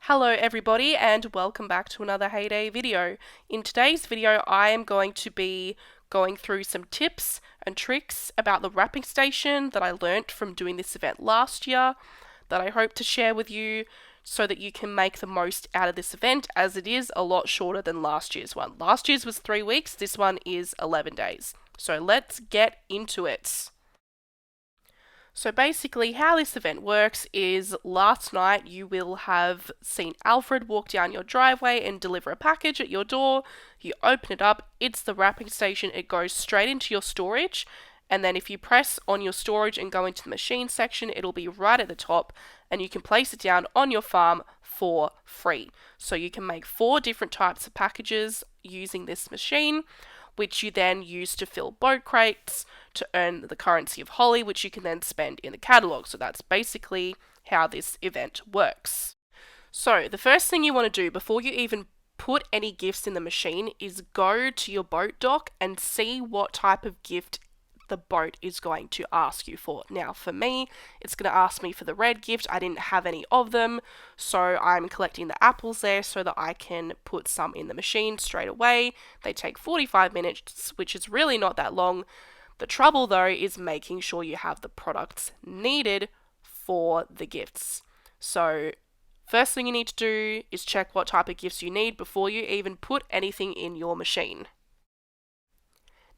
Hello everybody and welcome back to another Heyday video. In today's video I am going to be going through some tips and tricks about the wrapping station that I learnt from doing this event last year that I hope to share with you so that you can make the most out of this event, as it is a lot shorter than last year's one. Last year's was 3 weeks, this one is 11 days. So let's get into it. So basically how this event works is last night you will have seen Alfred walk down your driveway and deliver a package at your door. You open it up, it's the wrapping station, it goes straight into your storage, and then if you press on your storage and go into the machine section, it'll be right at the top and you can place it down on your farm for free. So you can make 4 different types of packages using this machine, which you then use to fill boat crates, to earn the currency of holly, which you can then spend in the catalogue. So that's basically how this event works. So the first thing you want to do before you even put any gifts in the machine is go to your boat dock and see what type of gift the boat is going to ask you for. Now for me, it's going to ask me for the red gift. I didn't have any of them, so I'm collecting the apples there so that I can put some in the machine straight away. They take 45 minutes, which is really not that long. The trouble though is making sure you have the products needed for the gifts. So first thing you need to do is check what type of gifts you need before you even put anything in your machine.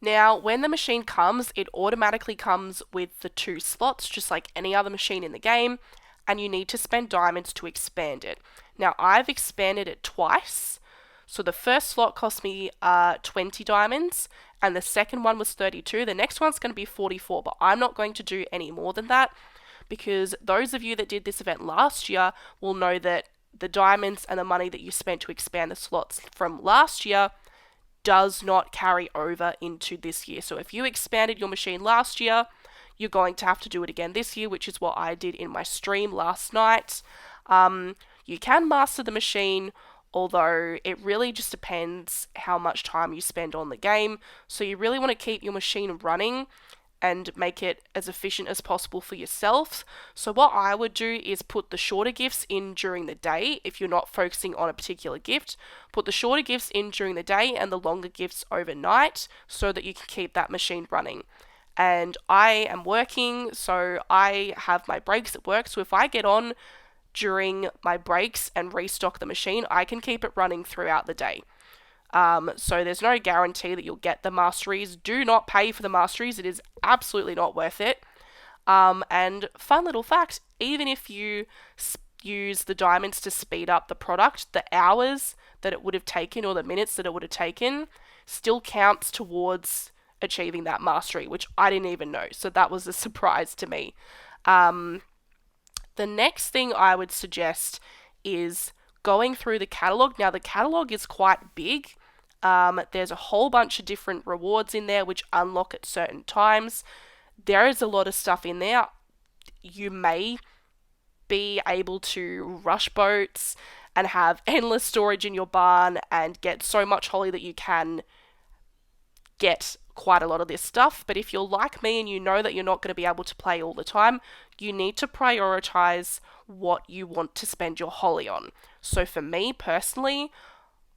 Now, when the machine comes, it automatically comes with the 2 slots, just like any other machine in the game, and you need to spend diamonds to expand it. Now, I've expanded it twice, so the first slot cost me 20 diamonds, and the second one was 32. The next one's going to be 44, but I'm not going to do any more than that, because those of you that did this event last year will know that the diamonds and the money that you spent to expand the slots from last year does not carry over into this year. So if you expanded your machine last year, you're going to have to do it again this year, which is what I did in my stream last night. You can master the machine, although it really just depends how much time you spend on the game. So you really want to keep your machine running and make it as efficient as possible for yourself. So what I would do is put the shorter gifts in during the day. If you're not focusing on a particular gift, put the shorter gifts in during the day and the longer gifts overnight so that you can keep that machine running. And I am working, so I have my breaks at work. So if I get on during my breaks and restock the machine, I can keep it running throughout the day. So there's no guarantee that you'll get the masteries. Do not pay for the masteries. It is absolutely not worth it. And fun little fact, even if you use the diamonds to speed up the product, the hours that it would have taken or the minutes that it would have taken still counts towards achieving that mastery, which I didn't even know. So that was a surprise to me. The next thing I would suggest is going through the catalogue. Now the catalogue is quite big. There's a whole bunch of different rewards in there which unlock at certain times. There is a lot of stuff in there. You may be able to rush boats and have endless storage in your barn and get so much holly that you can get quite a lot of this stuff. But if you're like me and you know that you're not going to be able to play all the time, you need to prioritize what you want to spend your holly on. So for me personally,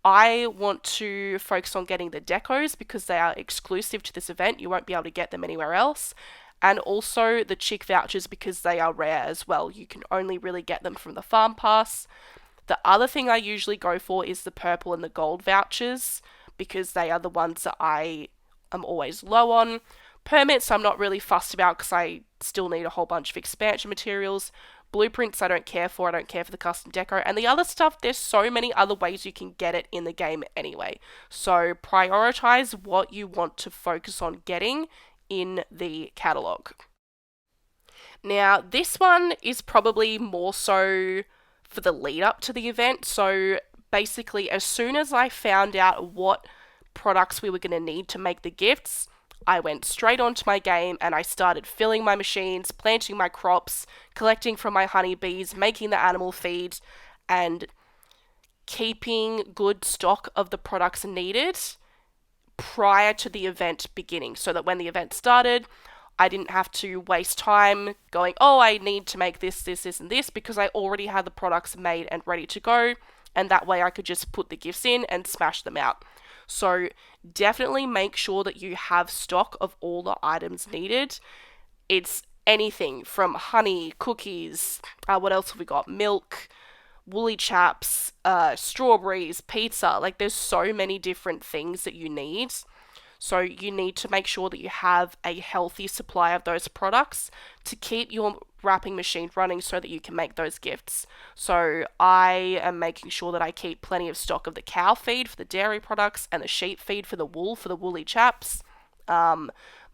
I want to focus on getting the decos because they are exclusive to this event. You won't be able to get them anywhere else. And also the chick vouchers because they are rare as well. You can only really get them from the farm pass. The other thing I usually go for is the purple and the gold vouchers because they are the ones that I am always low on. Permits I'm not really fussed about because I still need a whole bunch of expansion materials. Blueprints I don't care for. I don't care for the custom deco. And the other stuff, there's so many other ways you can get it in the game anyway. So prioritize what you want to focus on getting in the catalogue. Now, this one is probably more so for the lead up to the event. So basically, as soon as I found out what products we were going to need to make the gifts, I went straight onto my game and I started filling my machines, planting my crops, collecting from my honeybees, making the animal feed, and keeping good stock of the products needed prior to the event beginning so that when the event started, I didn't have to waste time going, oh, I need to make this, this, this, and this, because I already had the products made and ready to go. And that way I could just put the gifts in and smash them out. So definitely make sure that you have stock of all the items needed. It's anything from honey, cookies, what else have we got? Milk, woolly chaps, strawberries, pizza. Like there's so many different things that you need. So you need to make sure that you have a healthy supply of those products to keep your wrapping machine running so that you can make those gifts. So I am making sure that I keep plenty of stock of the cow feed for the dairy products and the sheep feed for the wool for the woolly chaps.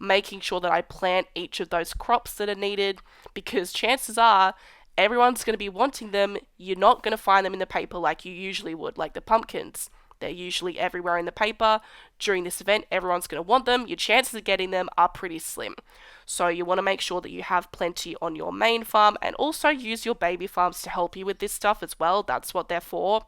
Making sure that I plant each of those crops that are needed, because chances are everyone's going to be wanting them. You're not going to find them in the paper like you usually would, like the pumpkins. They're usually everywhere in the paper. During this event, everyone's going to want them. Your chances of getting them are pretty slim. So you want to make sure that you have plenty on your main farm, and also use your baby farms to help you with this stuff as well. That's what they're for.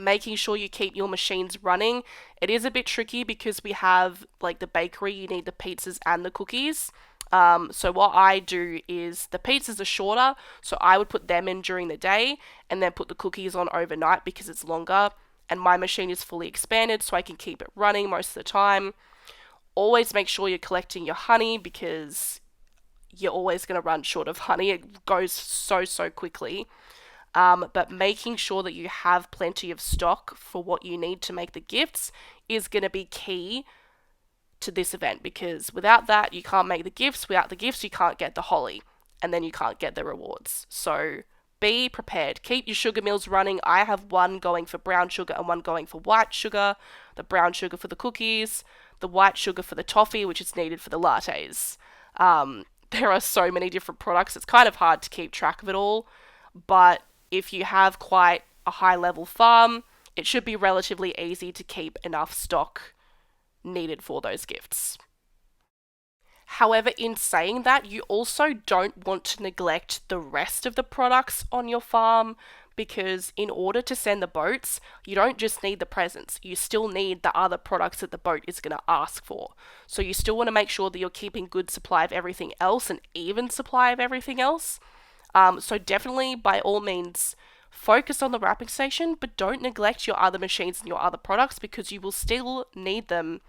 Making sure you keep your machines running. It is a bit tricky because we have like the bakery, you need the pizzas and the cookies. So what I do is the pizzas are shorter, so I would put them in during the day and then put the cookies on overnight because it's longer. And my machine is fully expanded so I can keep it running most of the time. Always make sure you're collecting your honey because you're always going to run short of honey. It goes so quickly. But making sure that you have plenty of stock for what you need to make the gifts is going to be key to this event, because without that, you can't make the gifts. Without the gifts, you can't get the holly, and then you can't get the rewards. So be prepared. Keep your sugar mills running. I have one going for brown sugar and one going for white sugar. The brown sugar for the cookies, the white sugar for the toffee, which is needed for the lattes. There are so many different products. It's kind of hard to keep track of it all, but if you have quite a high level farm, it should be relatively easy to keep enough stock needed for those gifts. However, in saying that, you also don't want to neglect the rest of the products on your farm, because in order to send the boats, you don't just need the presents, you still need the other products that the boat is going to ask for. So you still want to make sure that you're keeping good supply of everything else, an even supply of everything else. So definitely, by all means, focus on the wrapping station, but don't neglect your other machines and your other products, because you will still need them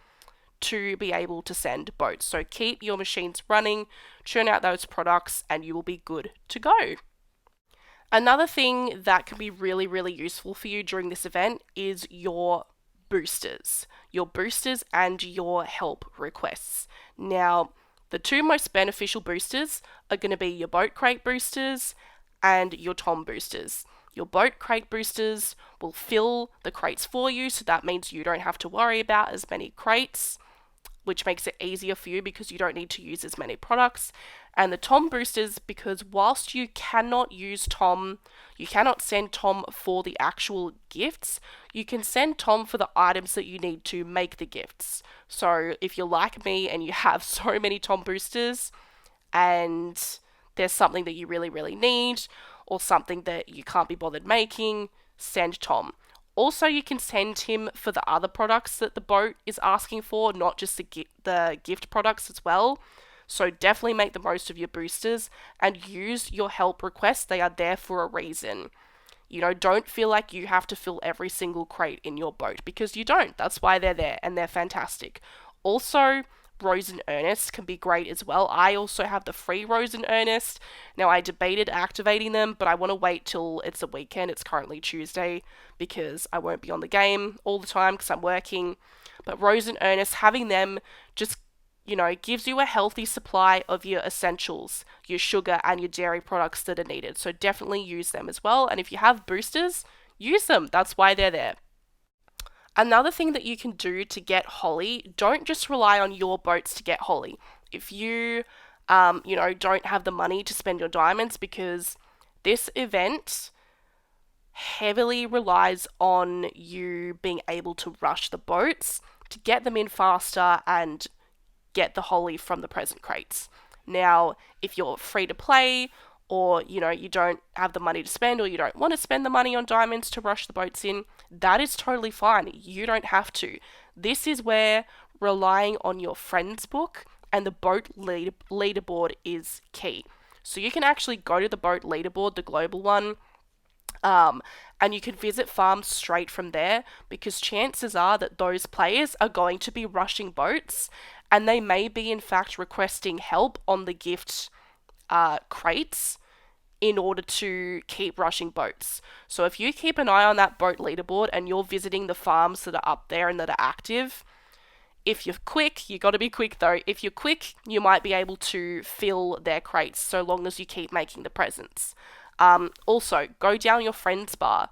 to be able to send boats. So keep your machines running, churn out those products, and you will be good to go. Another thing that can be really useful for you during this event is your boosters. Your boosters and your help requests. Now, the two most beneficial boosters are going to be your boat crate boosters and your Tom boosters. Your boat crate boosters will fill the crates for you, so that means you don't have to worry about as many crates, which makes it easier for you because you don't need to use as many products. And the Tom boosters, because whilst you cannot use Tom, you cannot send Tom for the actual gifts, you can send Tom for the items that you need to make the gifts. So if you're like me and you have so many Tom boosters and there's something that you really need, or something that you can't be bothered making, send Tom. Also, you can send him for the other products that the boat is asking for, not just the gift products as well. So definitely make the most of your boosters and use your help requests. They are there for a reason. You know, don't feel like you have to fill every single crate in your boat, because you don't. That's why they're there, and they're fantastic. Also, Rose and Ernest can be great as well. I also have the free Rose and Ernest. Now, I debated activating them, but I want to wait till it's a weekend. It's currently Tuesday because I won't be on the game all the time because I'm working. But Rose and Ernest, having them just, you know, gives you a healthy supply of your essentials, your sugar and your dairy products that are needed. So definitely use them as well. And if you have boosters, use them. That's why they're there. Another thing that you can do to get holly, don't just rely on your boats to get holly. If you, don't have the money to spend your diamonds, because this event heavily relies on you being able to rush the boats to get them in faster and get the holly from the present crates. Now, if you're free to play, or you don't have the money to spend, or you don't want to spend the money on diamonds to rush the boats in, that is totally fine. You don't have to. This is where relying on your friend's book and the boat leaderboard is key. So you can actually go to the boat leaderboard, the global one, and you can visit farms straight from there, because chances are that those players are going to be rushing boats, and they may be in fact requesting help on the gift crates in order to keep rushing boats. So if you keep an eye on that boat leaderboard and you're visiting the farms that are up there and that are active, if you're quick, you got to be quick though. If you're quick, you might be able to fill their crates so long as you keep making the presents. Also, go down your friends bar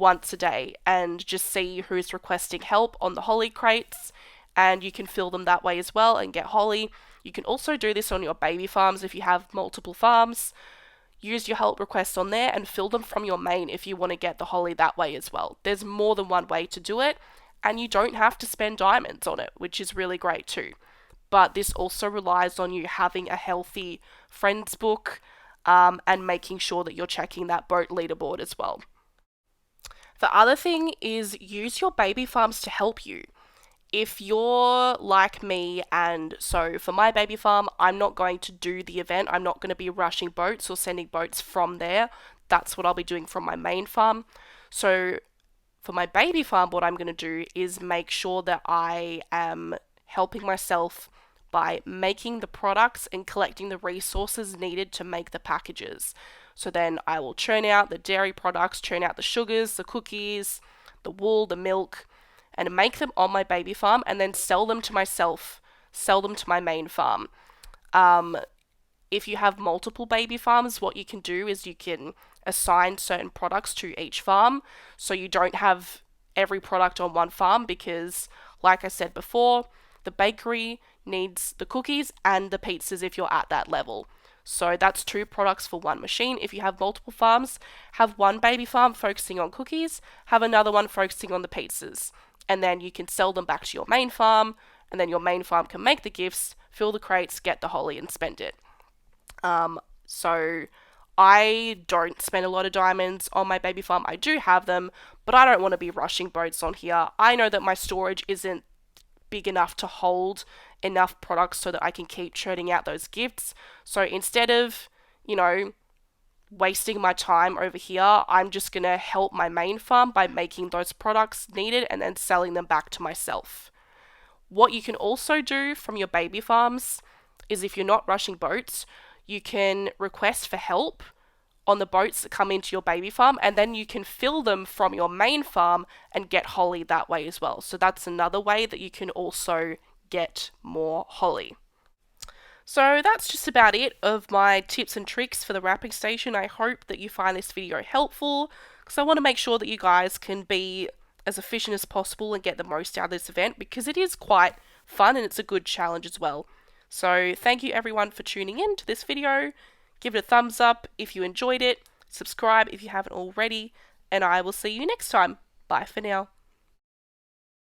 once a day and just see who's requesting help on the holly crates, and you can fill them that way as well and get holly. You can also do this on your baby farms if you have multiple farms. Use your help requests on there and fill them from your main if you want to get the holly that way as well. There's more than one way to do it, and you don't have to spend diamonds on it, which is really great too. But this also relies on you having a healthy friends book, and making sure that you're checking that boat leaderboard as well. The other thing is use your baby farms to help you. If you're like me, and so for my baby farm, I'm not going to do the event. I'm not going to be rushing boats or sending boats from there. That's what I'll be doing from my main farm. So for my baby farm, what I'm going to do is make sure that I am helping myself by making the products and collecting the resources needed to make the packages. So then I will churn out the dairy products, churn out the sugars, the cookies, the wool, the milk, and make them on my baby farm, and then sell them to myself, sell them to my main farm. If you have multiple baby farms, what you can do is you can assign certain products to each farm, so you don't have every product on one farm, because like I said before, the bakery needs the cookies and the pizzas if you're at that level. So that's 2 products for one machine. If you have multiple farms, have one baby farm focusing on cookies, have another one focusing on the pizzas, and then you can sell them back to your main farm, and then your main farm can make the gifts, fill the crates, get the holly, and spend it. So I don't spend a lot of diamonds on my baby farm. I do have them, but I don't want to be rushing boats on here. I know that my storage isn't big enough to hold enough products so that I can keep churning out those gifts. So instead of, wasting my time over here, I'm just going to help my main farm by making those products needed and then selling them back to myself. What you can also do from your baby farms is, if you're not rushing boats, you can request for help on the boats that come into your baby farm, and then you can fill them from your main farm and get holly that way as well. So that's another way that you can also get more holly. So that's just about it of my tips and tricks for the wrapping station. I hope that you find this video helpful, because I want to make sure that you guys can be as efficient as possible and get the most out of this event, because it is quite fun and it's a good challenge as well. So thank you everyone for tuning in to this video. Give it a thumbs up if you enjoyed it, subscribe if you haven't already, and I will see you next time. Bye for now.